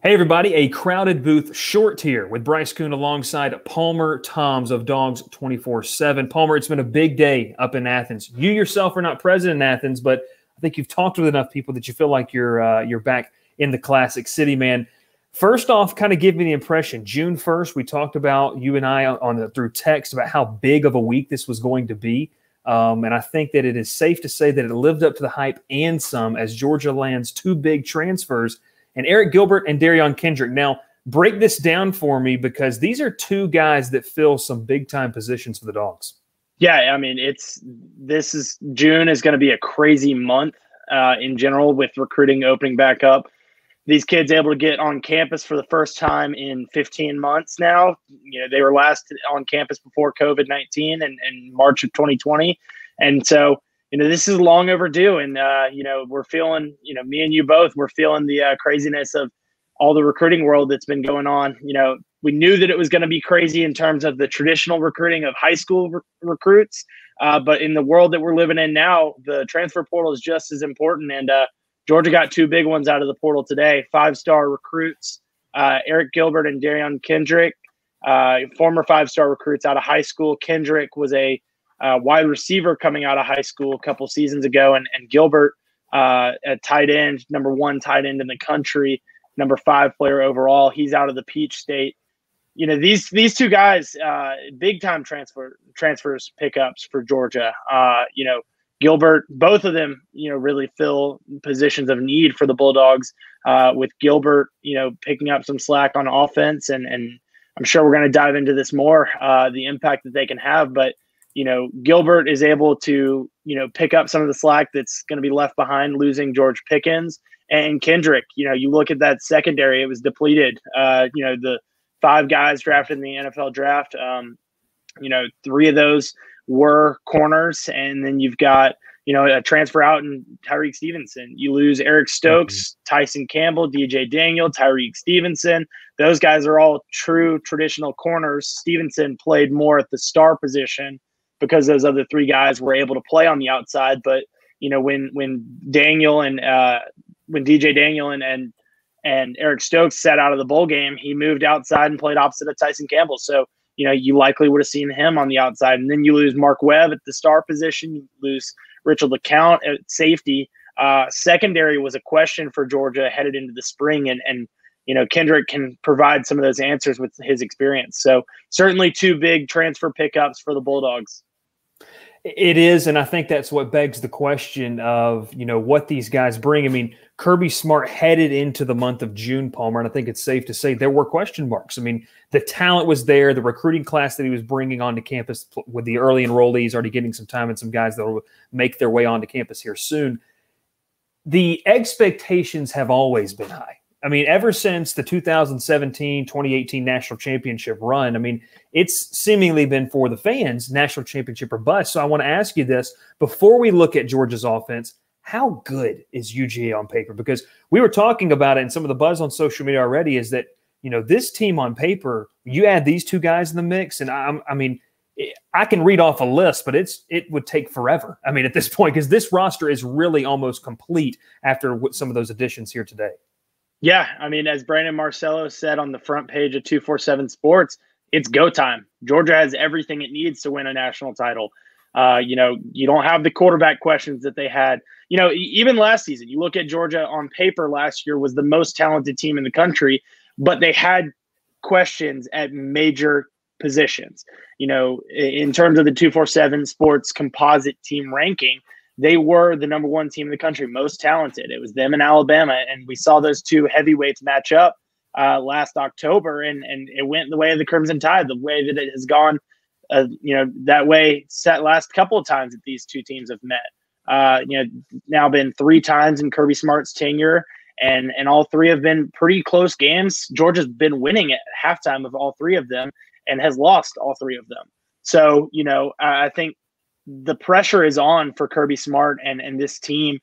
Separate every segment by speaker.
Speaker 1: Hey, everybody, a crowded booth short here with Bryce Koon alongside Palmer Thombs of Dawgs247. Palmer, it's been a big day up in Athens. You yourself are not present in Athens, but I think you've talked with enough people that you feel like you're back in the classic city, man. First off, kind of give me the impression, June 1st, we talked about, you and I through text, about how big of a week this was going to be. And I think that it is safe to say that it lived up to the hype and some as Georgia lands two big transfers, and Arik Gilbert and Derion Kendrick. Now, break this down for me, because these are two guys that fill some big-time positions for the Dogs.
Speaker 2: Yeah, I mean, June is going to be a crazy month in general with recruiting opening back up. These kids able to get on campus for the first time in 15 months now. You know, they were last on campus before COVID-19 in March of 2020. And so, you know, this is long overdue. And, you know, we're feeling, you know, me and you both, we're feeling the craziness of all the recruiting world that's been going on. You know, we knew that it was going to be crazy in terms of the traditional recruiting of high school recruits. But in the world that we're living in now, the transfer portal is just as important. And Georgia got two big ones out of the portal today, 5-star recruits, Arik Gilbert and Derion Kendrick, former 5-star recruits out of high school. Kendrick was a wide receiver coming out of high school a couple seasons ago, and Gilbert at tight end, #1 tight end in the country, #5 player overall. He's out of the Peach State. You know, these two guys, big time transfers pickups for Georgia. You know, Gilbert, both of them, you know, really fill positions of need for the Bulldogs. With Gilbert, you know, picking up some slack on offense, and I'm sure we're going to dive into this more, the impact that they can have. But you know, Gilbert is able to, you know, pick up some of the slack that's going to be left behind losing George Pickens. And Kendrick, you know, you look at that secondary, it was depleted. You know, the 5 guys drafted in the NFL draft, you know, 3 of those were corners. And then you've got, you know, a transfer out in Tyreek Stevenson. You lose Eric Stokes, Tyson Campbell, DJ Daniel, Tyreek Stevenson. Those guys are all true traditional corners. Stevenson played more at the star position because those other 3 guys were able to play on the outside. But, you know, when Daniel and when DJ Daniel and Eric Stokes sat out of the bowl game, he moved outside and played opposite of Tyson Campbell. So, you know, you likely would have seen him on the outside. And then you lose Mark Webb at the star position. You lose Richard LeCount at safety. Secondary was a question for Georgia headed into the spring. And you know, Kendrick can provide some of those answers with his experience. So certainly 2 big transfer pickups for the Bulldogs.
Speaker 1: It is, and I think that's what begs the question of, you know, what these guys bring. I mean, Kirby Smart headed into the month of June, Palmer, and I think it's safe to say there were question marks. I mean, the talent was there, the recruiting class that he was bringing onto campus with the early enrollees already getting some time, and some guys that will make their way onto campus here soon. The expectations have always been high. I mean, ever since the 2017-2018 national championship run, I mean, it's seemingly been for the fans, national championship or bust. So I want to ask you this, before we look at Georgia's offense, how good is UGA on paper? Because we were talking about it, and some of the buzz on social media already is that, you know, this team on paper, you add these 2 guys in the mix, and I mean, I can read off a list, but it would take forever. I mean, at this point, because this roster is really almost complete after some of those additions here today.
Speaker 2: Yeah, I mean, as Brandon Marcello said on the front page of 247 Sports, it's go time. Georgia has everything it needs to win a national title. You know, you don't have the quarterback questions that they had. You know, even last season, you look at Georgia on paper last year was the most talented team in the country, but they had questions at major positions. You know, in terms of the 247 Sports composite team ranking, they were the #1 team in the country, most talented. It was them and Alabama, and we saw those 2 heavyweights match up last October, and it went the way of the Crimson Tide, the way that it has gone, you know, that way set last couple of times that these 2 teams have met. You know, now been 3 times in Kirby Smart's tenure, and all 3 have been pretty close games. Georgia's been winning at halftime of all 3 of them and has lost all 3 of them. So, you know, I think the pressure is on for Kirby Smart and this team.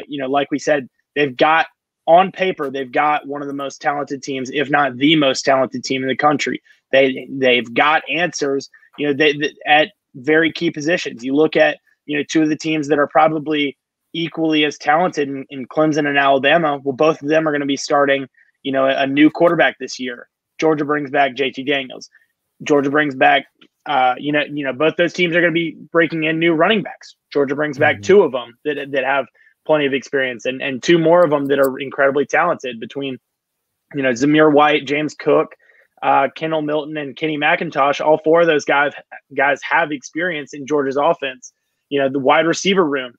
Speaker 2: You know, like we said, they've got on paper, they've got one of the most talented teams, if not the most talented team in the country. They've got answers, you know, at very key positions. You look at, you know, 2 of the teams that are probably equally as talented in Clemson and Alabama. Well, both of them are going to be starting, a new quarterback this year. Georgia brings back JT Daniels. Georgia brings back, both those teams are going to be breaking in new running backs. Georgia brings back two of them that have plenty of experience, and two more of them that are incredibly talented between, Zamir White, James Cook, Kendall Milton, and Kenny McIntosh. All four of those guys have experience in Georgia's offense. The wide receiver room,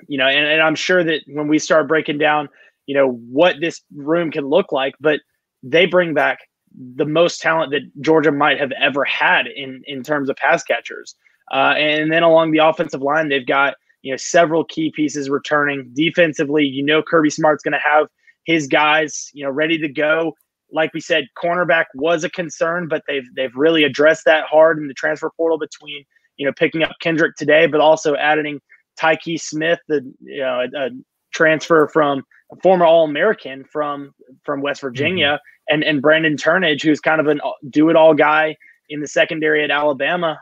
Speaker 2: and I'm sure that when we start breaking down, what this room can look like, but they bring back the most talent that Georgia might have ever had in terms of pass catchers. And then along the offensive line, they've got, several key pieces returning. Defensively, Kirby Smart's going to have his guys, ready to go. Like we said, cornerback was a concern, but they've really addressed that hard in the transfer portal between, picking up Kendrick today, but also adding Tyke Smith, a transfer from a former All-American from West Virginia, and Brandon Turnage, who's kind of a do-it-all guy in the secondary at Alabama.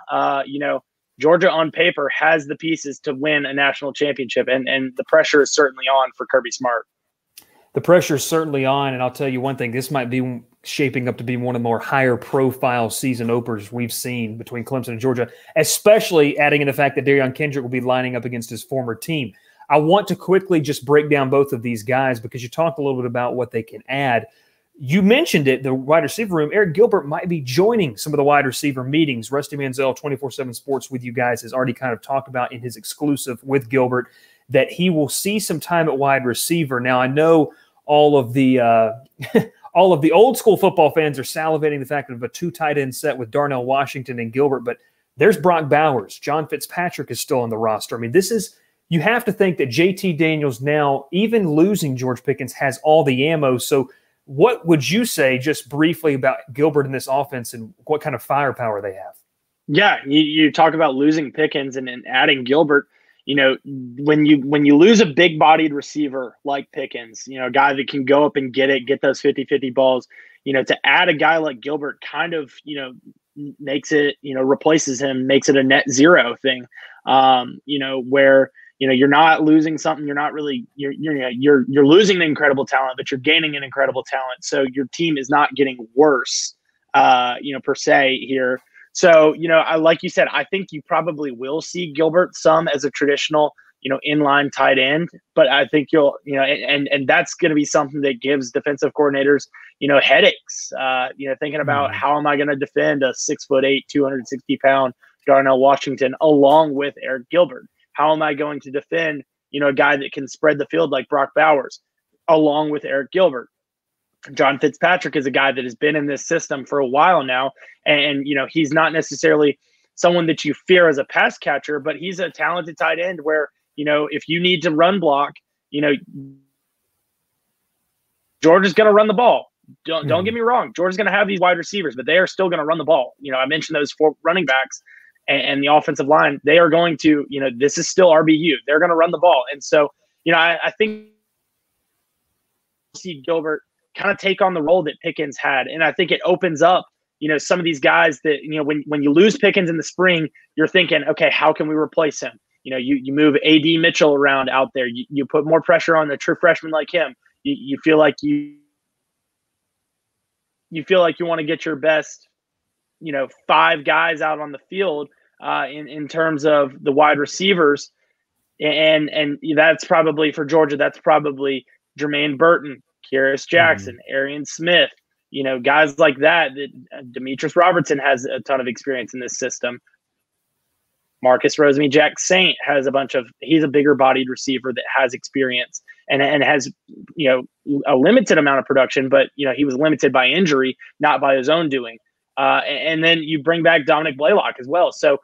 Speaker 2: Georgia on paper has the pieces to win a national championship, and the pressure is certainly on for Kirby Smart.
Speaker 1: The pressure is certainly on, and I'll tell you one thing, this might be shaping up to be one of the more higher profile season openers we've seen between Clemson and Georgia, especially adding in the fact that Derion Kendrick will be lining up against his former team. I want to quickly just break down both of these guys because you talked a little bit about what they can add. You mentioned it, the wide receiver room. Arik Gilbert might be joining some of the wide receiver meetings. Rusty Manziel, 24/7 Sports with you guys, has already kind of talked about in his exclusive with Gilbert that he will see some time at wide receiver. Now, I know all of the all of the old school football fans are salivating the fact of a two tight end set with Darnell Washington and Gilbert, but there's Brock Bowers. John Fitzpatrick is still on the roster. I mean, you have to think that JT Daniels now, even losing George Pickens, has all the ammo. So what would you say just briefly about Gilbert in this offense and what kind of firepower they have?
Speaker 2: Yeah, you talk about losing Pickens and adding Gilbert. When you lose a big-bodied receiver like Pickens, a guy that can go up and get those 50-50 balls, to add a guy like Gilbert kind of, makes it, replaces him, makes it a net zero thing, where you're not losing something. You're not really you're losing an incredible talent, but you're gaining an incredible talent. So your team is not getting worse, per se here. So like you said, I think you probably will see Gilbert some as a traditional inline tight end, but I think you'll and that's going to be something that gives defensive coordinators headaches. Thinking about how am I going to defend a 6'8", 260-pound Darnell Washington along with Arik Gilbert? How am I going to defend, a guy that can spread the field like Brock Bowers along with Arik Gilbert? John Fitzpatrick is a guy that has been in this system for a while now. And he's not necessarily someone that you fear as a pass catcher, but he's a talented tight end where, if you need to run block, Georgia's going to run the ball. Don't get me wrong. Georgia's going to have these wide receivers, but they are still going to run the ball. I mentioned those four running backs and the offensive line. They are going to, this is still RBU. They're going to run the ball. And so, I think see Gilbert kind of take on the role that Pickens had. And I think it opens up, some of these guys that, when you lose Pickens in the spring, you're thinking, okay, how can we replace him? You move A.D. Mitchell around out there. You put more pressure on a true freshman like him. You feel like you want to get your best, 5 guys out on the field in terms of the wide receivers. And that's probably for Georgia. That's probably Jermaine Burton, Kyrus Jackson, Arian Smith, guys like that. Demetrius Robertson has a ton of experience in this system. Marcus Rosemy-Jack-Saint has he's a bigger bodied receiver that has experience and has, a limited amount of production, but, he was limited by injury, not by his own doing. And then you bring back Dominic Blaylock as well. So,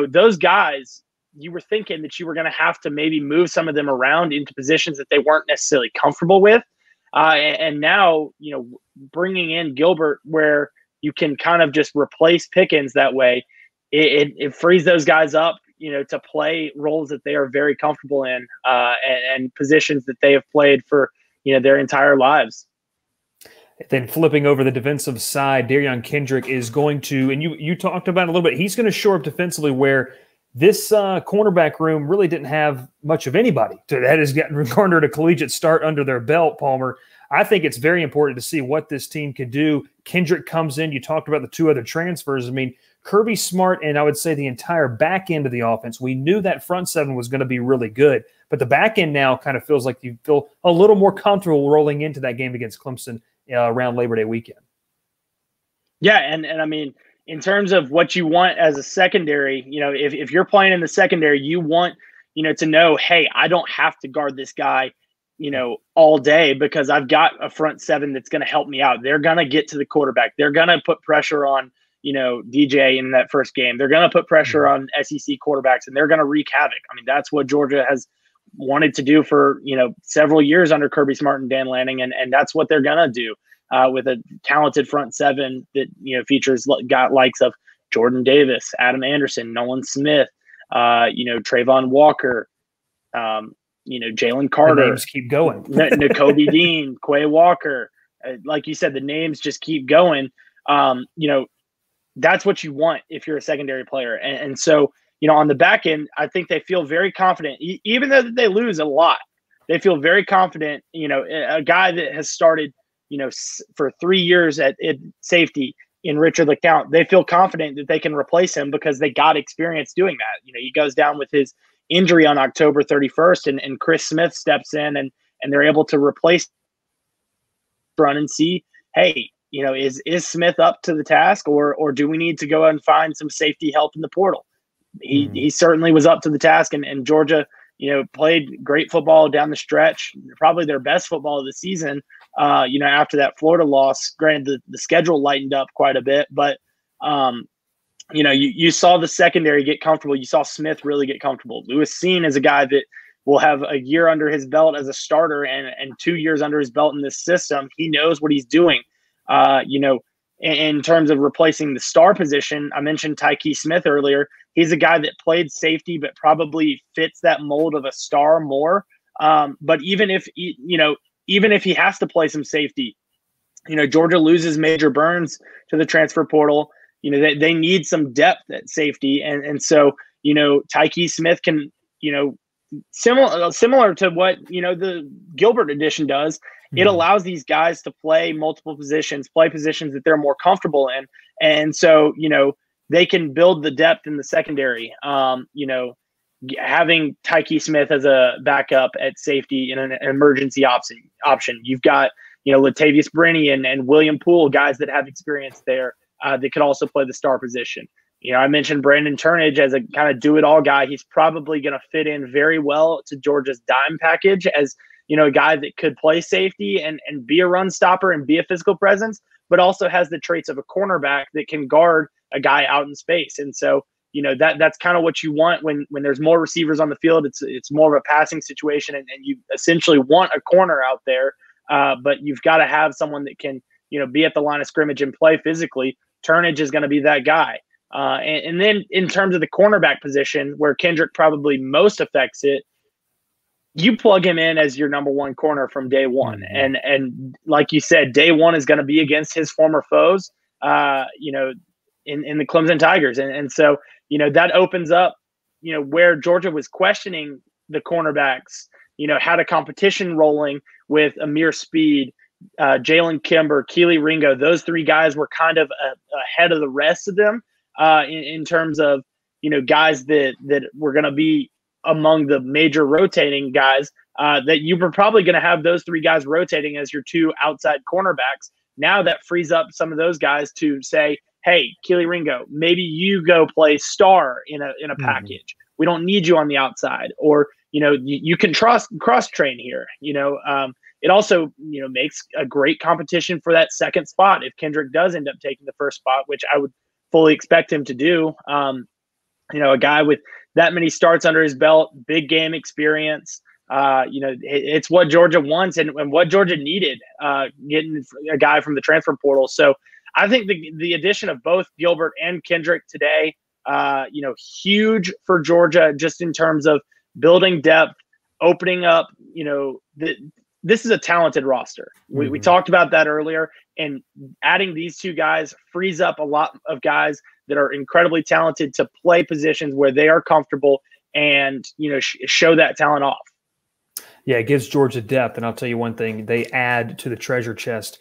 Speaker 2: those guys, you were thinking that you were going to have to maybe move some of them around into positions that they weren't necessarily comfortable with. And now, bringing in Gilbert where you can kind of just replace Pickens that way, it frees those guys up, to play roles that they are very comfortable in and positions that they have played for, their entire lives.
Speaker 1: Then flipping over the defensive side, Derion Kendrick is going to, and you talked about it a little bit, he's going to shore up defensively where this cornerback room really didn't have much of anybody that has garnered a collegiate start under their belt, Palmer. I think it's very important to see what this team can do. Kendrick comes in. You talked about the two other transfers. I mean, Kirby Smart and I would say the entire back end of the offense, we knew that front seven was going to be really good, but the back end now kind of feels like you feel a little more comfortable rolling into that game against Clemson around Labor Day weekend.
Speaker 2: Yeah, and I mean, in terms of what you want as a secondary, if you're playing in the secondary, you want, to know, hey, I don't have to guard this guy, all day because I've got a front seven that's going to help me out. They're going to get to the quarterback. They're going to put pressure on, DJ in that first game. They're going to put pressure on SEC quarterbacks, and they're going to wreak havoc. I mean, that's what Georgia has wanted to do for, several years under Kirby Smart and Dan Lanning, and that's what they're going to do with a talented front seven that, features likes of Jordan Davis, Adam Anderson, Nolan Smith, Trayvon Walker, Jalen Carter.
Speaker 1: The names keep going.
Speaker 2: Nakobe Dean, Quay Walker. Like you said, the names just keep going. That's what you want if you're a secondary player. And so, on the back end, I think they feel very confident, even though they lose a lot. They feel very confident. A guy that has started, for 3 years at safety in Richard LeCount, they feel confident that they can replace him because they got experience doing that. He goes down with his injury on October 31st, and Chris Smith steps in and they're able to replace run and see, hey, is Smith up to the task, or do we need to go and find some safety help in the portal? He certainly was up to the task, and Georgia, played great football down the stretch, probably their best football of the season. After that Florida loss, granted the schedule lightened up quite a bit, but you saw the secondary get comfortable. You saw Smith really get comfortable. Lewis Seen is a guy that will have a year under his belt as a starter and 2 years under his belt in this system. He knows what he's doing. In terms of replacing the star position, I mentioned Tyke Smith earlier. He's a guy that played safety, but probably fits that mold of a star more. But even if he has to play some safety, Georgia loses Major Burns to the transfer portal. They need some depth at safety. And so, Tyke Smith can, similar to what, the Gilbert edition does, it allows these guys to play multiple positions, play positions that they're more comfortable in. And so, they can build the depth in the secondary. Having Tyke Smith as a backup at safety in an emergency option. You've got, Latavius Brinney and William Poole, guys that have experience there that could also play the star position. I mentioned Brandon Turnage as a kind of do-it-all guy. He's probably going to fit in very well to Georgia's dime package as, a guy that could play safety and be a run stopper and be a physical presence, but also has the traits of a cornerback that can guard a guy out in space. And so, that's kind of what you want when there's more receivers on the field. It's more of a passing situation, and you essentially want a corner out there, but you've got to have someone that can, be at the line of scrimmage and play physically. Turnage is going to be that guy. And then in terms of the cornerback position, where Kendrick probably most affects it, you plug him in as your number one corner from day one. And like you said, day one is going to be against his former foes, in the Clemson Tigers. And so, that opens up, where Georgia was questioning the cornerbacks, had a competition rolling with Amir Speed, Jalen Kimber, Keely Ringo. Those three guys were kind of ahead of the rest of them in terms of, guys that were going to be among the major rotating guys, that you were probably going to have those three guys rotating as your two outside cornerbacks. Now that frees up some of those guys to say, hey, Keely Ringo, maybe you go play star in a package. We don't need you on the outside, or, you can cross train here. It also, makes a great competition for that second spot. If Kendrick does end up taking the first spot, which I would fully expect him to do, a guy with that many starts under his belt, big game experience. It's what Georgia wants and what Georgia needed, getting a guy from the transfer portal. So I think the addition of both Gilbert and Kendrick today, huge for Georgia, just in terms of building depth, opening up, this is a talented roster. We talked about that earlier, and adding these two guys frees up a lot of guys that are incredibly talented to play positions where they are comfortable and, show that talent off.
Speaker 1: Yeah, it gives Georgia depth, and I'll tell you one thing, they add to the treasure chest.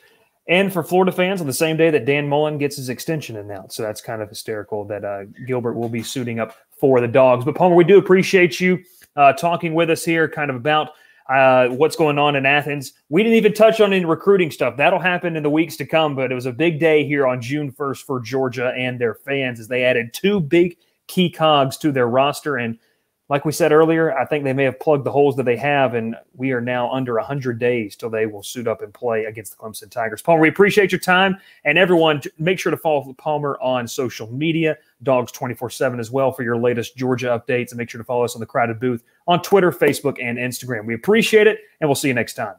Speaker 1: And for Florida fans, on the same day that Dan Mullen gets his extension announced. So that's kind of hysterical that Gilbert will be suiting up for the Dogs. But, Palmer, we do appreciate you talking with us here kind of about what's going on in Athens. We didn't even touch on any recruiting stuff. That'll happen in the weeks to come, but it was a big day here on June 1st for Georgia and their fans as they added 2 big key cogs to their roster. And like we said earlier, I think they may have plugged the holes that they have, and we are now under 100 days till they will suit up and play against the Clemson Tigers. Palmer, we appreciate your time, and everyone, make sure to follow Palmer on social media, Dawgs247 as well for your latest Georgia updates, and make sure to follow us on the Crowded Booth on Twitter, Facebook, and Instagram. We appreciate it, and we'll see you next time.